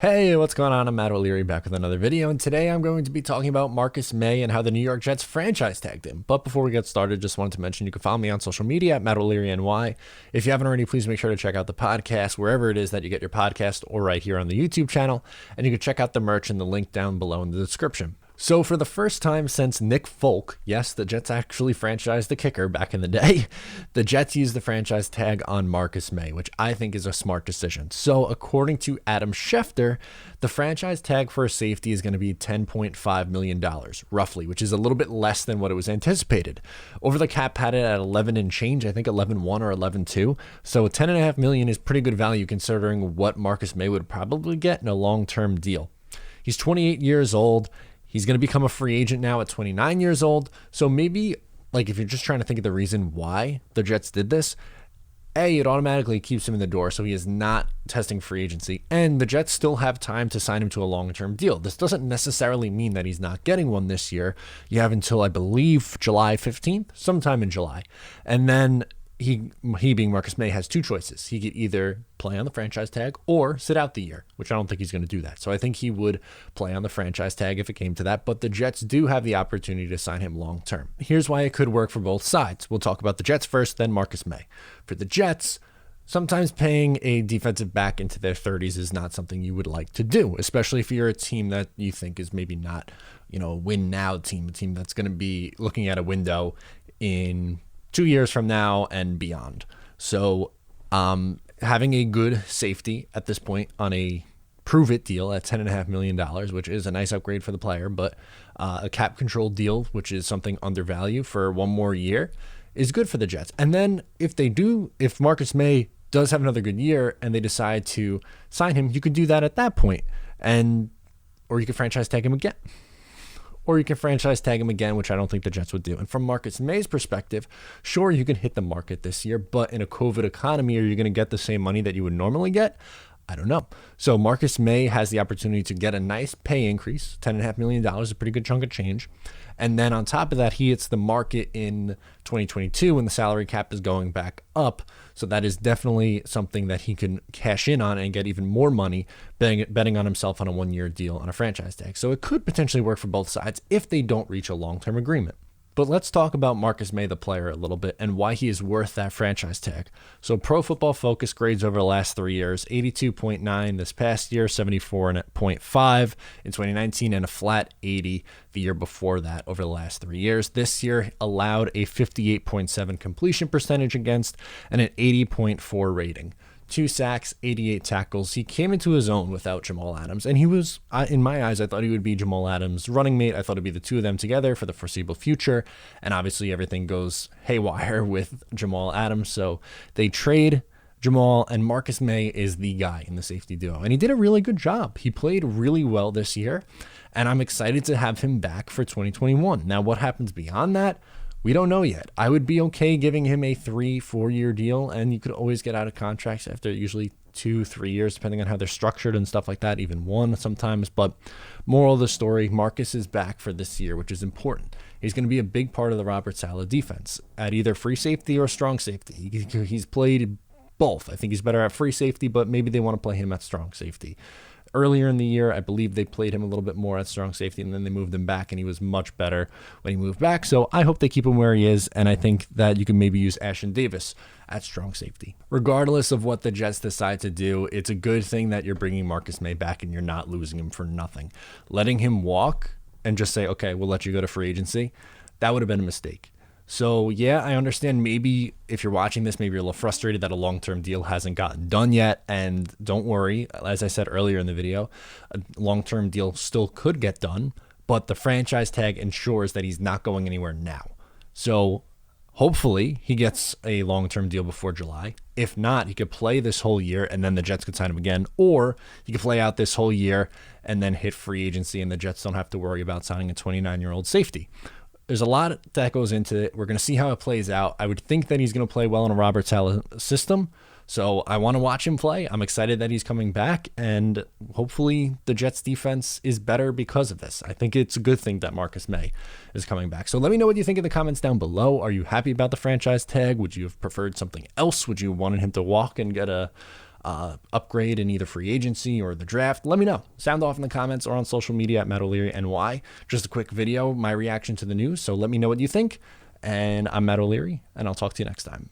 Hey, what's going on? I'm Matt O'Leary back with another video, and today I'm going to be talking about Marcus Maye and how the New York Jets franchise tagged him. But before we get started, just wanted to mention you can follow me on social media at Matt O'Leary NY. If you haven't already, please make sure to check out the podcast wherever it is that you get your podcast or right here on the YouTube channel, and you can check out the merch in the link down below in the description. So for the first time since Nick Folk, yes, the Jets actually franchised the kicker back in the day, the Jets used the franchise tag on Marcus Maye, which I think is a smart decision. So according to Adam Schefter, the franchise tag for a safety is going to be $10.5 million, roughly, which is a little bit less than what it was anticipated. Over the cap had it at 11 and change, I think 11.1 or 11.2. So $10.5 million is pretty good value considering what Marcus Maye would probably get in a long-term deal. He's 28 years old. He's going to become a free agent now at 29 years old. So maybe, like, if you're just trying to think of the reason why the Jets did this, A, it automatically keeps him in the door so he is not testing free agency. And the Jets still have time to sign him to a long-term deal. This doesn't necessarily mean that he's not getting one this year. You have until, I believe, July 15th, sometime in July. And then he being Marcus Maye, has two choices. He could either play on the franchise tag or sit out the year, which I don't think he's going to do that. So I think he would play on the franchise tag if it came to that, but the Jets do have the opportunity to sign him long term. Here's why it could work for both sides. We'll talk about the Jets first, then Marcus Maye. For the Jets, sometimes paying a defensive back into their 30s is not something you would like to do, especially if you're a team that you think is maybe not, a win now team, a team that's going to be looking at a window in 2 years from now and beyond. So having a good safety at this point on a prove-it deal at $10.5 million, which is a nice upgrade for the player, but a cap-controlled deal, which is something undervalued for one more year, is good for the Jets. And then if Marcus Maye does have another good year and they decide to sign him, you could do that at that point, or you could franchise tag him again. Or you can franchise tag him again, which I don't think the Jets would do. And from Marcus Maye's perspective, sure, you can hit the market this year, but in a COVID economy, are you going to get the same money that you would normally get? I don't know. So Marcus Maye has the opportunity to get a nice pay increase, $10.5 million, a pretty good chunk of change. And then on top of that, he hits the market in 2022 when the salary cap is going back up. So that is definitely something that he can cash in on and get even more money betting on himself on a one-year deal on a franchise tag. So it could potentially work for both sides if they don't reach a long-term agreement. But let's talk about Marcus Maye, the player, a little bit and why he is worth that franchise tag. So Pro Football Focus grades over the last 3 years, 82.9 this past year, 74.5 in 2019, and a flat 80 the year before that over the last 3 years. This year allowed a 58.7 completion percentage against and an 80.4 rating. 2 sacks, 88 tackles. He came into his own without Jamal Adams, and he was, in my eyes, I thought he would be Jamal Adams' running mate. I thought it'd be the two of them together for the foreseeable future, and obviously everything goes haywire with Jamal Adams, so they trade Jamal, and Marcus Maye is the guy in the safety duo, and he did a really good job. He played really well this year, and I'm excited to have him back for 2021. Now, what happens beyond that? We don't know yet. I would be okay giving him a 3-4 year deal, and you could always get out of contracts after usually 2-3 years, depending on how they're structured and stuff like that, even 1 sometimes. But moral of the story, Marcus is back for this year, which is important. He's going to be a big part of the Robert Saleh defense at either free safety or strong safety. He's played both. I think he's better at free safety, but maybe they want to play him at strong safety. Earlier in the year, I believe they played him a little bit more at strong safety, and then they moved him back, and he was much better when he moved back. So I hope they keep him where he is, and I think that you can maybe use Ashton Davis at strong safety. Regardless of what the Jets decide to do, it's a good thing that you're bringing Marcus Maye back and you're not losing him for nothing. Letting him walk and just say, okay, we'll let you go to free agency, that would have been a mistake. So, yeah, I understand maybe if you're watching this, maybe you're a little frustrated that a long-term deal hasn't gotten done yet. And don't worry, as I said earlier in the video, a long-term deal still could get done, but the franchise tag ensures that he's not going anywhere now. So hopefully he gets a long-term deal before July. If not, he could play this whole year and then the Jets could sign him again, or he could play out this whole year and then hit free agency and the Jets don't have to worry about signing a 29-year-old safety. There's a lot that goes into it. We're going to see how it plays out. I would think that he's going to play well in a Robert Saleh system. So I want to watch him play. I'm excited that he's coming back, and hopefully the Jets defense is better because of this. I think it's a good thing that Marcus Maye is coming back. So let me know what you think in the comments down below. Are you happy about the franchise tag? Would you have preferred something else? Would you wanted him to walk and get a upgrade in either free agency or the draft, let me know. Sound off in the comments or on social media at Matt O'Leary NY. Just a quick video, my reaction to the news. So let me know what you think. And I'm Matt O'Leary, and I'll talk to you next time.